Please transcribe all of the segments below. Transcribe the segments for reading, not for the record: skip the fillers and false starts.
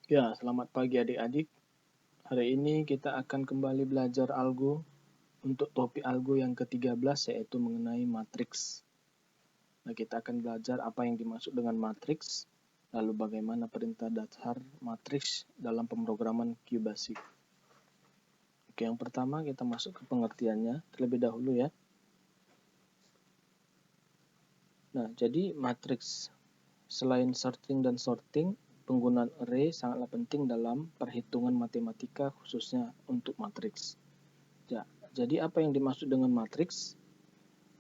Ya, selamat pagi adik-adik. Hari ini kita akan kembali belajar algo untuk topik algo yang ke-13 yaitu mengenai matriks. Nah, kita akan belajar apa yang dimaksud dengan matriks, lalu bagaimana perintah dasar matriks dalam pemrograman QBasic. Oke, yang pertama kita masuk ke pengertiannya terlebih dahulu ya. Nah, jadi matriks selain searching dan sorting, penggunaan array sangatlah penting dalam perhitungan matematika khususnya untuk matriks. Ya, jadi apa yang dimaksud dengan matriks?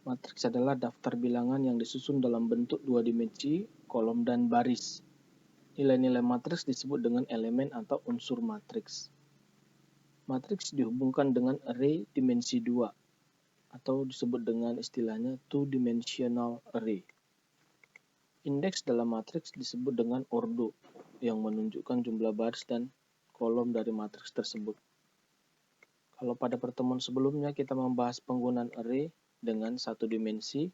Matriks adalah daftar bilangan yang disusun dalam bentuk dua dimensi, kolom dan baris. Nilai-nilai matriks disebut dengan elemen atau unsur matriks. Matriks dihubungkan dengan array dimensi 2 atau disebut dengan istilahnya two-dimensional array. Indeks dalam matriks disebut dengan ordo yang menunjukkan jumlah baris dan kolom dari matriks tersebut. Kalau pada pertemuan sebelumnya kita membahas penggunaan array dengan satu dimensi,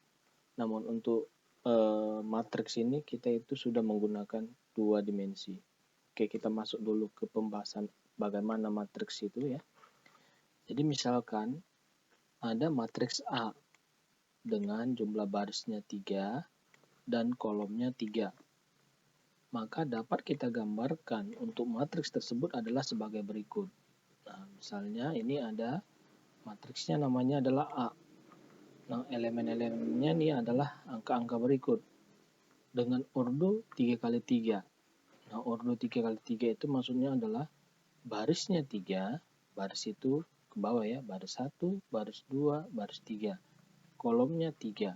namun untuk matriks ini kita itu sudah menggunakan dua dimensi. Oke, kita masuk dulu ke pembahasan bagaimana matriks itu ya. Jadi misalkan ada matriks A dengan jumlah barisnya 3 dan kolomnya 3. Maka dapat kita gambarkan untuk matriks tersebut adalah sebagai berikut. Nah, misalnya ini ada matriksnya namanya adalah A. Nah, elemen-elemennya ini adalah angka-angka berikut dengan ordo 3 kali 3. Nah, ordo 3 kali 3 itu maksudnya adalah barisnya 3, baris itu ke bawah ya, baris 1, baris 2, baris 3. Kolomnya 3,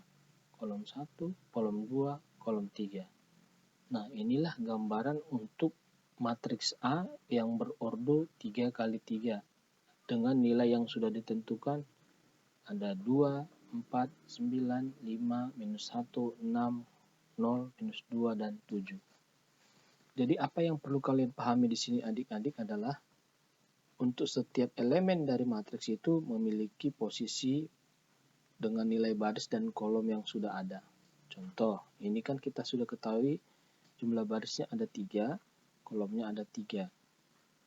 kolom 1, kolom 2, kolom 3. Nah, inilah gambaran untuk matriks A yang berordo 3 kali 3 dengan nilai yang sudah ditentukan ada 2, 4, 9, 5, minus 1, 6, 0, minus 2, dan 7. Jadi apa yang perlu kalian pahami di sini adik-adik adalah untuk setiap elemen dari matriks itu memiliki posisi dengan nilai baris dan kolom yang sudah ada. Contoh, ini kan kita sudah ketahui jumlah barisnya ada 3, kolomnya ada 3.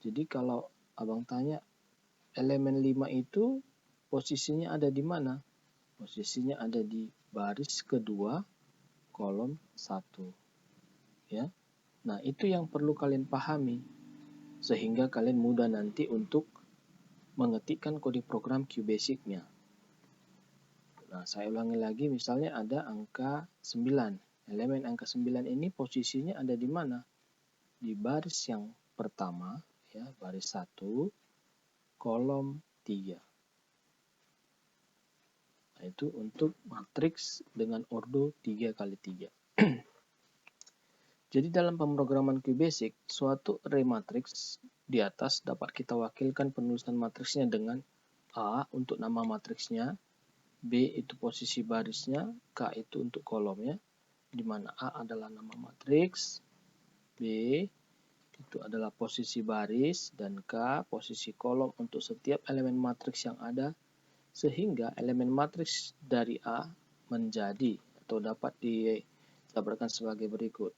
Jadi kalau abang tanya elemen 5 itu posisinya ada di mana? Posisinya ada di baris kedua, kolom 1. Ya. Nah, itu yang perlu kalian pahami sehingga kalian mudah nanti untuk mengetikkan kode program QBasic-nya. Nah, saya ulangi lagi, misalnya ada angka 9. Elemen angka 9 ini posisinya ada di mana? Di baris yang pertama, ya, baris 1, kolom 3. Nah, itu untuk matriks dengan ordo 3 kali 3. Jadi dalam pemrograman QBasic, suatu array matriks di atas dapat kita wakilkan penulisan matriksnya dengan A untuk nama matriksnya, B itu posisi barisnya, K itu untuk kolomnya, di mana A adalah nama matriks, B itu adalah posisi baris, dan K posisi kolom untuk setiap elemen matriks yang ada, sehingga elemen matriks dari A menjadi atau dapat dijabarkan sebagai berikut.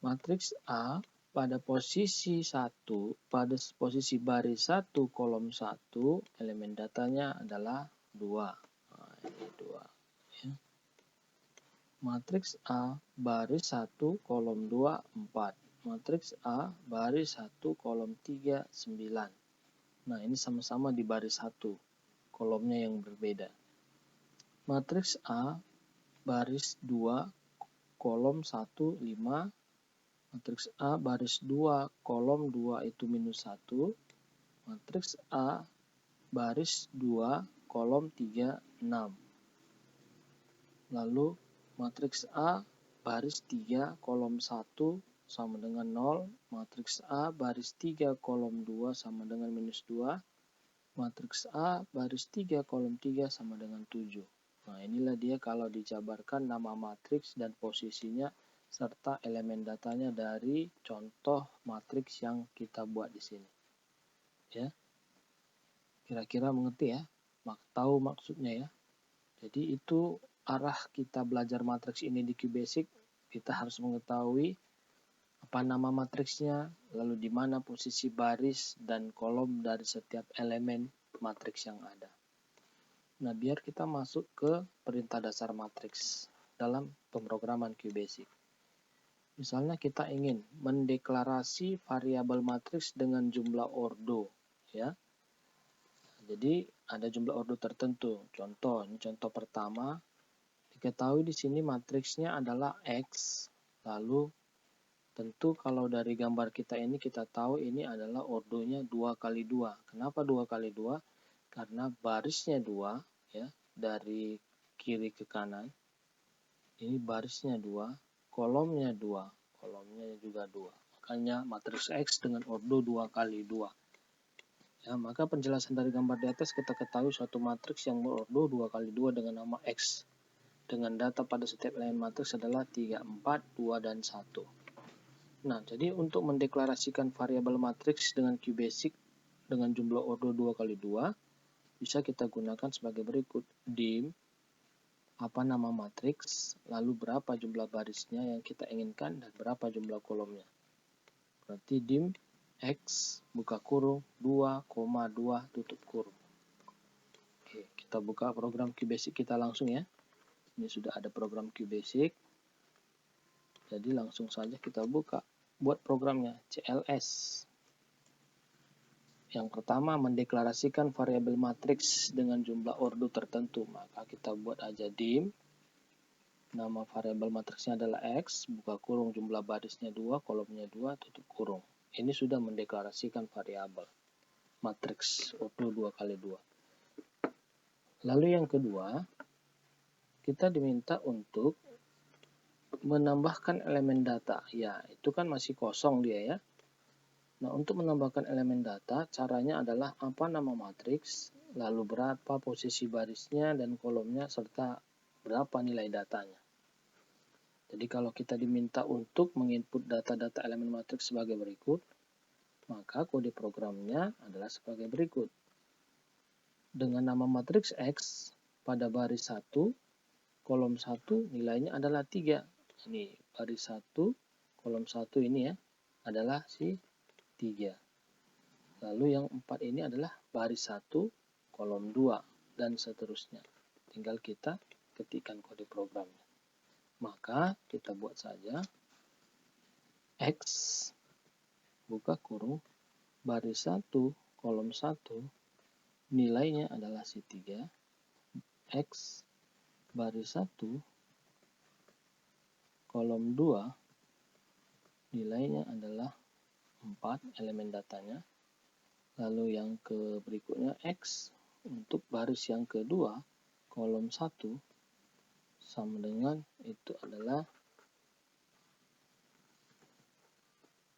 Matriks A pada posisi 1, pada posisi baris 1, kolom 1, elemen datanya adalah 2. Nah, ini 2. Ya. Matriks A baris 1, kolom 2, 4. Matriks A baris 1, kolom 3, 9. Nah, ini sama-sama di baris 1, kolomnya yang berbeda. Matriks A baris 2, kolom 1, 5. Matriks A baris 2, kolom 2 itu minus 1. Matriks A baris 2, kolom 3, 6. Lalu matriks A baris 3, kolom 1 sama dengan 0. Matriks A baris 3, kolom 2 sama dengan minus 2. Matriks A baris 3, kolom 3 sama dengan 7. Nah, inilah dia kalau dijabarkan nama matriks dan posisinya serta elemen datanya dari contoh matriks yang kita buat di sini. Ya. Kira-kira mengerti ya? Tahu maksudnya ya? Jadi itu arah kita belajar matriks ini di QBasic, kita harus mengetahui apa nama matriksnya, lalu di mana posisi baris dan kolom dari setiap elemen matriks yang ada. Nah, biar kita masuk ke perintah dasar matriks dalam pemrograman QBasic. Misalnya kita ingin mendeklarasi variabel matriks dengan jumlah ordo, ya. Jadi ada jumlah ordo tertentu. Contoh, ini contoh pertama. Diketahui di sini matriksnya adalah X, lalu tentu kalau dari gambar kita ini kita tahu ini adalah ordonya 2 kali 2. Kenapa 2 kali 2? Karena barisnya 2, ya, dari kiri ke kanan. Ini barisnya 2, kolomnya 2, kolomnya juga 2. Makanya matriks X dengan ordo 2 kali 2. Ya, maka penjelasan dari gambar di atas kita ketahui suatu matriks yang berordo 2 kali 2 dengan nama X. Dengan data pada setiap elemen matriks adalah 3, 4, 2, dan 1. Nah, jadi untuk mendeklarasikan variabel matriks dengan QBasic dengan jumlah ordo 2 kali 2, bisa kita gunakan sebagai berikut. Dim, apa nama matriks, lalu berapa jumlah barisnya yang kita inginkan, dan berapa jumlah kolomnya. Berarti dim X, buka kurung, 2, 2, tutup kurung. Oke, kita buka program QBasic kita langsung ya. Ini sudah ada program QBasic. Jadi langsung saja kita buka. Buat programnya, CLS. Yang pertama, mendeklarasikan variabel matriks dengan jumlah ordo tertentu. Maka kita buat aja dim. Nama variabel matriksnya adalah X, buka kurung, jumlah barisnya 2, kolomnya 2, tutup kurung. Ini sudah mendeklarasikan variabel matriks ordo 2 kali 2. Lalu yang kedua, kita diminta untuk menambahkan elemen data. Ya, itu kan masih kosong dia ya. Nah, untuk menambahkan elemen data, caranya adalah apa nama matriks, lalu berapa posisi barisnya dan kolomnya, serta berapa nilai datanya. Jadi kalau kita diminta untuk menginput data-data elemen matriks sebagai berikut, maka kode programnya adalah sebagai berikut. Dengan nama matriks X, pada baris 1, kolom 1 nilainya adalah 3. Ini baris 1, kolom 1 ini ya, adalah si 3. Lalu yang 4 ini adalah baris 1, kolom 2, dan seterusnya. Tinggal kita ketikkan kode programnya. Maka kita buat saja X, buka kurung, baris 1, kolom 1, nilainya adalah si 3. X, baris 1, kolom 2, nilainya adalah 4 elemen datanya. Lalu yang ke berikutnya X untuk baris yang kedua, kolom 1, sama dengan itu adalah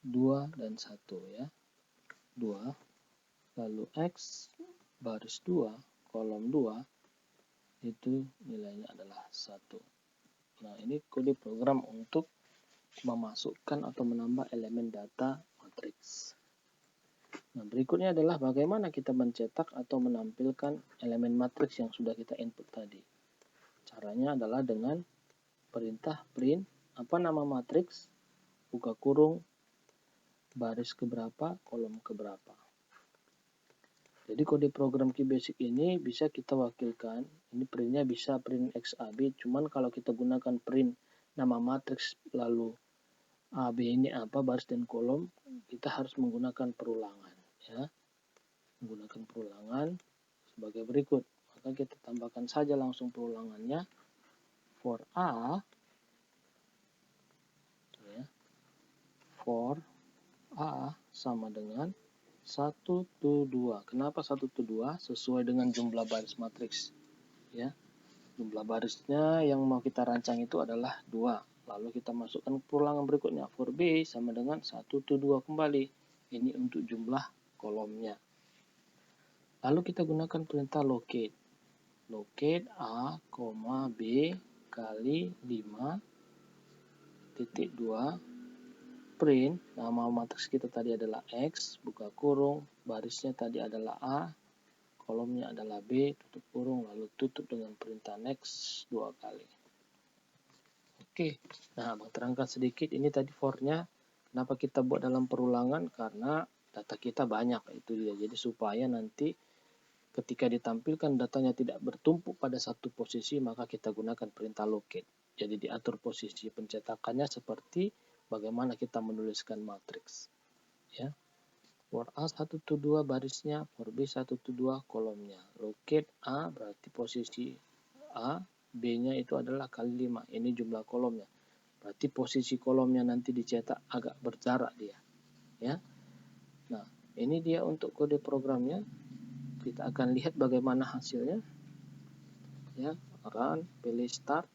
2 dan 1 ya. 2, lalu X baris 2, kolom 2, itu nilainya adalah 1. Nah, ini kode program untuk memasukkan atau menambah elemen data matriks. Nah, berikutnya adalah bagaimana kita mencetak atau menampilkan elemen matriks yang sudah kita input tadi. Caranya adalah dengan perintah print apa nama matriks, buka kurung, baris keberapa, kolom keberapa. Jadi kode program QBasic ini bisa kita wakilkan. Ini printnya bisa print XAB, cuman kalau kita gunakan print nama matriks lalu AB ini apa, baris dan kolom, kita harus menggunakan perulangan ya. Menggunakan perulangan sebagai berikut. Maka kita tambahkan saja langsung perulangannya. For A ya, for A sama dengan 1 to 2. Kenapa 1 to 2? Sesuai dengan jumlah baris matriks ya. Jumlah barisnya yang mau kita rancang itu adalah 2. Lalu kita masukkan perulangan berikutnya. For B sama dengan 1 to 2 kembali. Ini untuk jumlah kolomnya. Lalu kita gunakan perintah locate. Locate A, B kali 5 titik 2. Print, nama matriks kita tadi adalah X, buka kurung, barisnya tadi adalah A, kolomnya adalah B, tutup kurung, lalu tutup dengan perintah next 2 kali. Oke, nah Abang terangkan sedikit, ini tadi for-nya Kenapa kita buat dalam perulangan? Karena data kita banyak, itu dia. Jadi supaya nanti ketika ditampilkan datanya tidak bertumpuk pada satu posisi, maka kita gunakan perintah locate. Jadi diatur posisi pencetakannya seperti bagaimana kita menuliskan matriks. Ya. For A 1 to 2 barisnya, for B 1 to 2 kolomnya. Locate A berarti posisi A, B-nya itu adalah kali 5. Ini jumlah kolomnya. Berarti posisi kolomnya nanti dicetak agak berjarak dia. Ya. Nah, ini dia untuk kode programnya. Kita akan lihat bagaimana hasilnya. Ya, run, pilih start.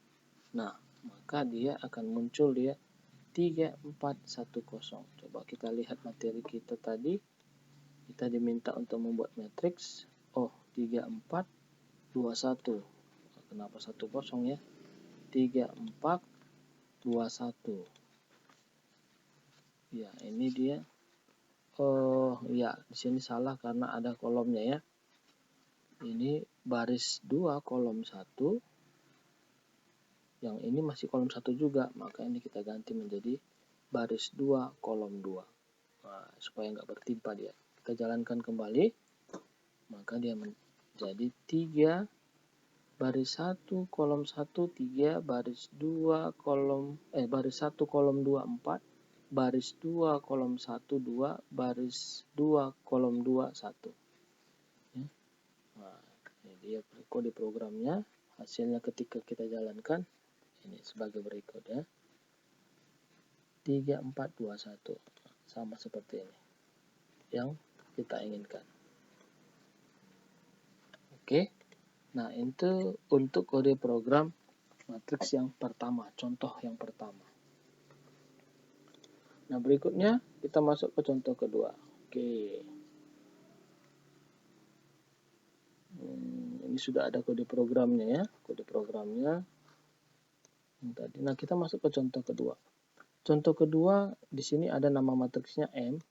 Nah, maka dia akan muncul dia 3410. Coba kita lihat materi kita tadi. Kita diminta untuk membuat matriks. Oh, 3421. Kenapa 10 ya? 3421. Ya, ini dia. Oh, ya, di sini salah karena ada kolomnya ya. Ini baris 2 kolom 1. Yang ini masih kolom 1 juga, maka ini kita ganti menjadi baris 2 kolom 2. Nah, supaya nggak bertimpa dia. Kita jalankan kembali. Maka dia menjadi 3 baris 1 kolom 1, 3 baris 2 kolom baris 1 kolom 2 4, baris 2 kolom 1 2, baris 2 kolom 2 1. Ya. Nah, ini dia kode programnya. Hasilnya ketika kita jalankan ini sebagai berikut ya. 3421. Sama seperti ini yang kita inginkan. Oke. Nah, itu untuk kode program matriks yang pertama, contoh yang pertama. Nah, berikutnya kita masuk ke contoh kedua. Oke. Ini sudah ada kode programnya ya, kode programnya. Tadi. Nah, kita masuk ke contoh kedua. Contoh kedua di sini ada nama matriksnya M.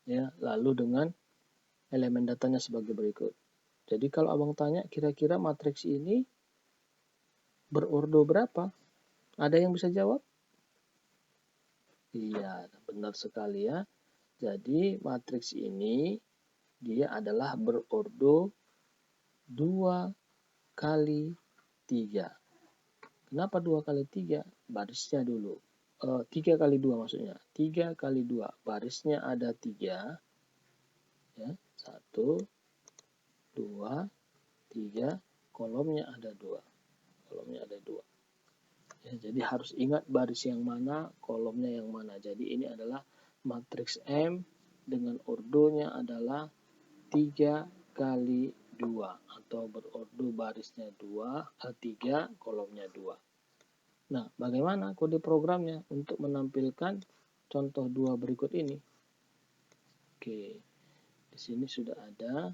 Ya, lalu dengan elemen datanya sebagai berikut. Jadi kalau abang tanya kira-kira matriks ini berordo berapa? Ada yang bisa jawab? Iya, benar sekali ya. Jadi matriks ini dia adalah berordo 2 kali 3. Kenapa 2 kali 3? Barisnya dulu. 3 kali 2 maksudnya. 3 kali 2. Barisnya ada 3. Ya, 1, 2, 3. Kolomnya ada 2. Kolomnya ada 2. Ya, jadi harus ingat baris yang mana, kolomnya yang mana. Jadi ini adalah matriks M dengan ordonya adalah 3 kali 2 atau berordo barisnya 2, 3, kolomnya 2. Nah, bagaimana kode programnya untuk menampilkan contoh 2 berikut ini? Oke, di sini sudah ada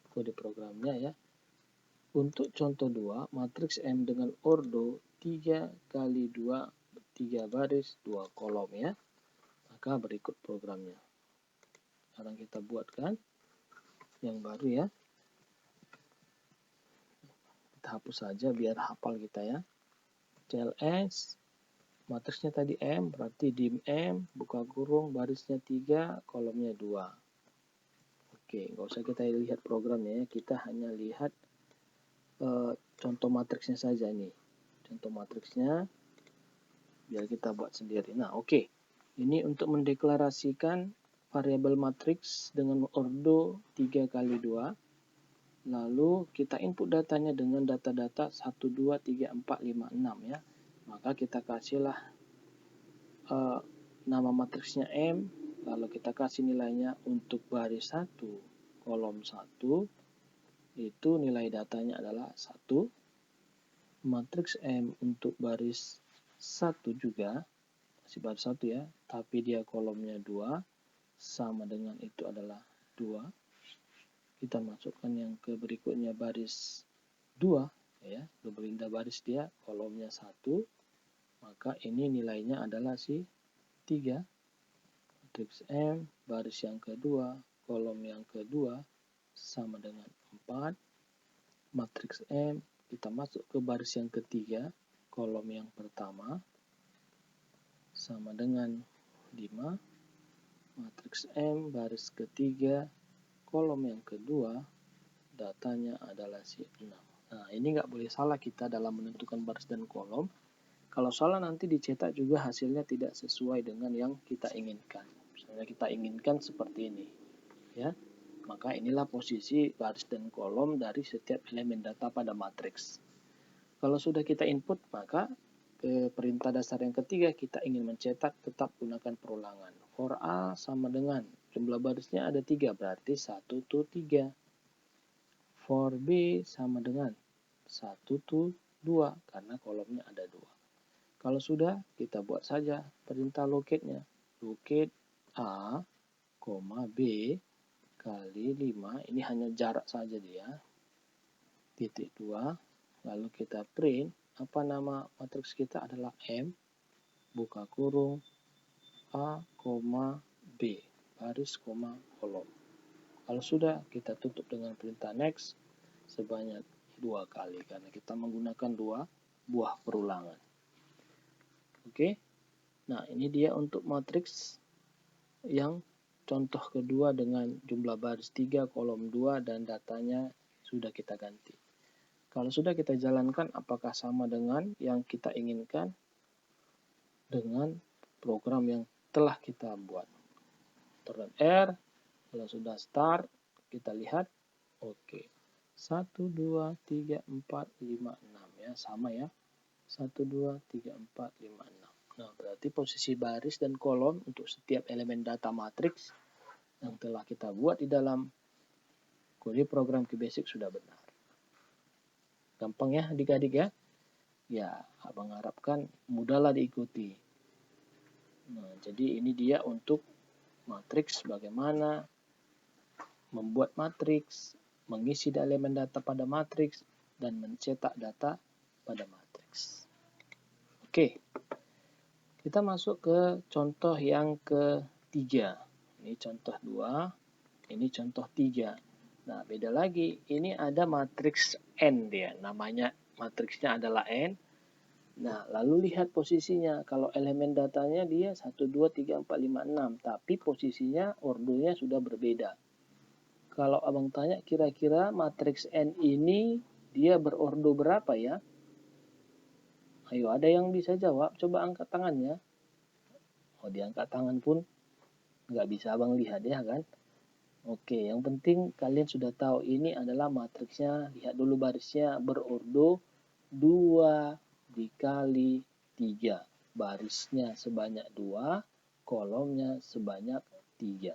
kode programnya ya. Untuk contoh 2, matriks M dengan ordo 3 kali 2, 3 baris, 2 kolom ya. Maka berikut programnya. Sekarang kita buatkan yang baru ya. Kita hapus saja biar hafal kita ya. CLS, matriksnya tadi M, berarti dim M, buka kurung, barisnya 3, kolomnya 2. Oke, nggak usah kita lihat programnya ya, kita hanya lihat contoh matriksnya saja nih. Contoh matriksnya biar kita buat sendiri. Nah, oke. Ini untuk mendeklarasikan variabel matriks dengan ordo 3 kali 2. Lalu kita input datanya dengan data-data 1, 2, 3, 4, 5, 6 ya. Maka kita kasihlah nama matriksnya M. Lalu kita kasih nilainya untuk baris 1, kolom 1. Itu nilai datanya adalah 1. Matriks M untuk baris 1 juga, masih baris 1 ya, tapi dia kolomnya 2, sama dengan itu adalah 2. Kita masukkan yang ke berikutnya baris 2, ya, double indah baris dia, kolomnya 1, maka ini nilainya adalah si 3. Matriks M, baris yang kedua, kolom yang kedua, sama dengan 4. Matriks M, kita masuk ke baris yang ketiga, kolom yang pertama, sama dengan 5, matriks M baris ketiga, kolom yang kedua, datanya adalah si 6. Nah, ini nggak boleh salah kita dalam menentukan baris dan kolom. Kalau salah nanti dicetak juga hasilnya tidak sesuai dengan yang kita inginkan. Misalnya kita inginkan seperti ini, ya. Maka inilah posisi baris dan kolom dari setiap elemen data pada matriks. Kalau sudah kita input, maka perintah dasar yang ketiga kita ingin mencetak, tetap gunakan perulangan. For A sama dengan jumlah barisnya ada 3, berarti 1 to 3. For B sama dengan 1 to 2, karena kolomnya ada 2. Kalau sudah, kita buat saja perintah locate-nya. Locate A, B kali 5, ini hanya jarak saja dia, titik 2, lalu kita print, apa nama matriks kita adalah M, buka kurung, A, B, baris, kolom. Kalau sudah, kita tutup dengan perintah next sebanyak 2 kali, karena kita menggunakan 2 buah perulangan. Oke, nah ini dia untuk matriks yang contoh kedua dengan jumlah baris 3, kolom 2, dan datanya sudah kita ganti. Kalau sudah kita jalankan, apakah sama dengan yang kita inginkan dengan program yang telah kita buat. Ctrl R, kalau sudah start, kita lihat, oke. 1, 2, 3, 4, 5, 6, ya, sama ya. 1, 2, 3, 4, 5, 6. Nah, berarti posisi baris dan kolom untuk setiap elemen data matriks yang telah kita buat di dalam kode program QBasic sudah benar. Gampang ya adik-adik ya? Ya, abang harapkan mudahlah diikuti. Nah, jadi ini dia untuk matriks, bagaimana membuat matriks, mengisi elemen data pada matriks, dan mencetak data pada matriks. Oke, kita masuk ke contoh yang ketiga. Ini contoh 2, ini contoh 3. Nah, beda lagi. Ini ada matriks N dia. Namanya matriksnya adalah N. Nah, lalu lihat posisinya. Kalau elemen datanya dia 1, 2, 3, 4, 5, 6. Tapi posisinya ordonya sudah berbeda. Kalau abang tanya kira-kira matriks N ini dia berordo berapa ya? Ayo, ada yang bisa jawab? Coba angkat tangannya. Oh, diangkat tangan pun nggak bisa abang lihat ya kan? Oke, yang penting kalian sudah tahu ini adalah matriksnya. Lihat dulu barisnya berordo 2 dikali 3. Barisnya sebanyak 2, kolomnya sebanyak 3.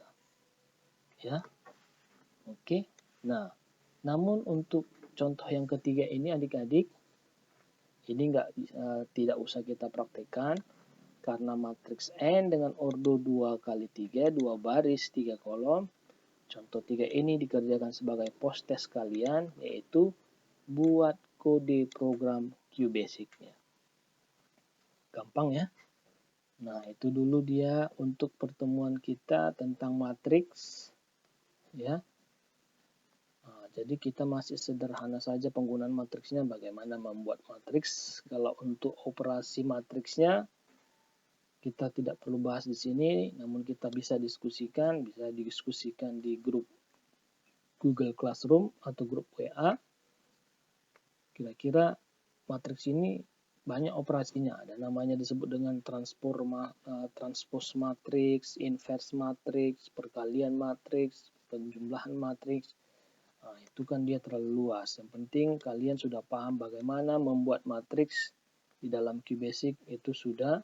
Ya. Oke. Nah, namun untuk contoh yang ketiga ini adik-adik, ini tidak usah kita praktekkan karena matriks N dengan ordo 2 kali 3, 2 baris, 3 kolom. Contoh 3 ini dikerjakan sebagai post test kalian, yaitu buat kode program QBasic-nya. Gampang ya? Nah, itu dulu dia untuk pertemuan kita tentang matriks. Ya. Nah, jadi kita masih sederhana saja penggunaan matriksnya, bagaimana membuat matriks. Kalau untuk operasi matriksnya, kita tidak perlu bahas di sini, namun kita bisa diskusikan di grup Google Classroom atau grup WA. Kira-kira matriks ini banyak operasinya. Ada namanya disebut dengan transpose matriks, inverse matriks, perkalian matriks, penjumlahan matriks. Nah, itu kan dia terlalu luas. Yang penting kalian sudah paham bagaimana membuat matriks di dalam QBasic. Itu sudah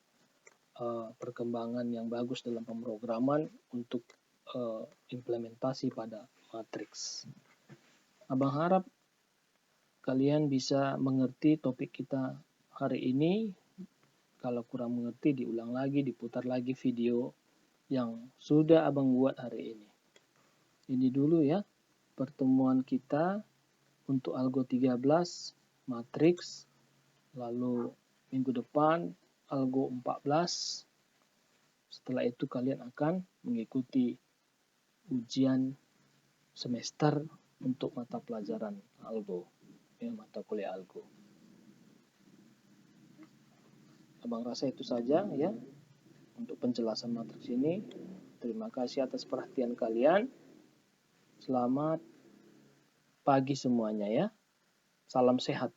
perkembangan yang bagus dalam pemrograman untuk implementasi pada matriks. Abang harap kalian bisa mengerti topik kita hari ini. Kalau kurang mengerti, diulang lagi, diputar lagi video yang sudah abang buat hari ini. Ini dulu ya pertemuan kita untuk Algo 13 matriks. Lalu minggu depan Algo 14. Setelah itu kalian akan mengikuti ujian semester untuk mata pelajaran Algo, ya, mata kuliah Algo. Abang rasa itu saja ya. untuk penjelasan matriks ini. Terima kasih atas perhatian kalian. Selamat pagi semuanya ya. Salam sehat.